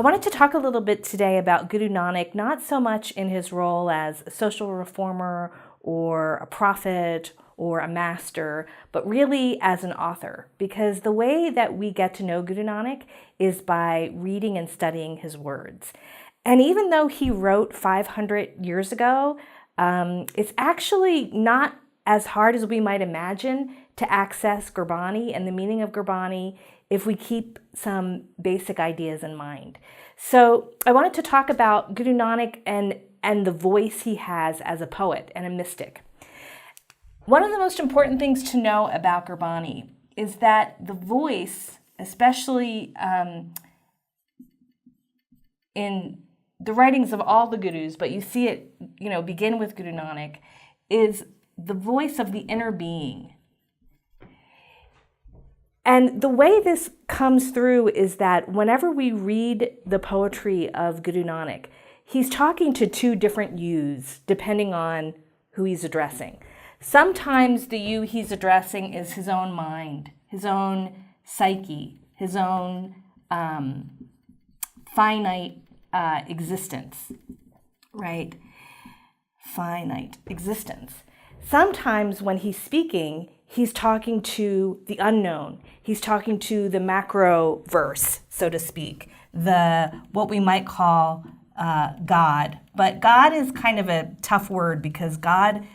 wanted to talk a little bit today about Guru Nanak, not so much in his role as a social reformer or a prophet or a master, but really as an author, because the way that we get to know Guru Nanak is by reading and studying his words. And even though he wrote 500 years ago, it's actually not as hard as we might imagine to access Gurbani and the meaning of Gurbani if we keep some basic ideas in mind. So I wanted to talk about Guru Nanak and the voice he has as a poet and a mystic. One of the most important things to know about Gurbani is that the voice, especially in the writings of all the gurus, but you see it, begin with Guru Nanak, is the voice of the inner being. And the way this comes through is that whenever we read the poetry of Guru Nanak, he's talking to two different yous, depending on who he's addressing. Sometimes the you he's addressing is his own mind, his own psyche, his own finite existence, right? Finite existence. Sometimes when he's speaking, he's talking to the unknown. He's talking to the macro verse, so to speak, what we might call God. But God is kind of a tough word because God,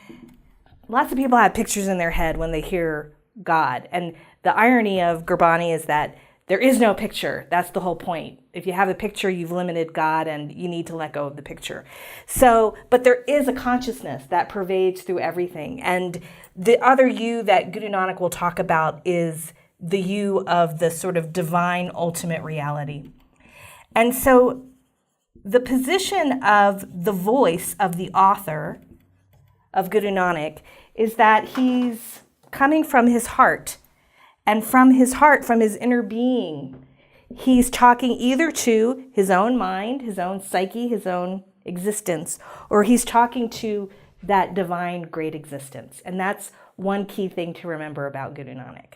lots of people have pictures in their head when they hear God. And the irony of Gurbani is that there is no picture. That's the whole point. If you have a picture, you've limited God and you need to let go of the picture. But there is a consciousness that pervades through everything. And the other you that Guru Nanak will talk about is the you of the sort of divine ultimate reality. And so the position of the voice of the author of Guru Nanak is that he's coming from his heart. And from his heart, from his inner being, he's talking either to his own mind, his own psyche, his own existence, or he's talking to that divine great existence. And that's one key thing to remember about Guru Nanak.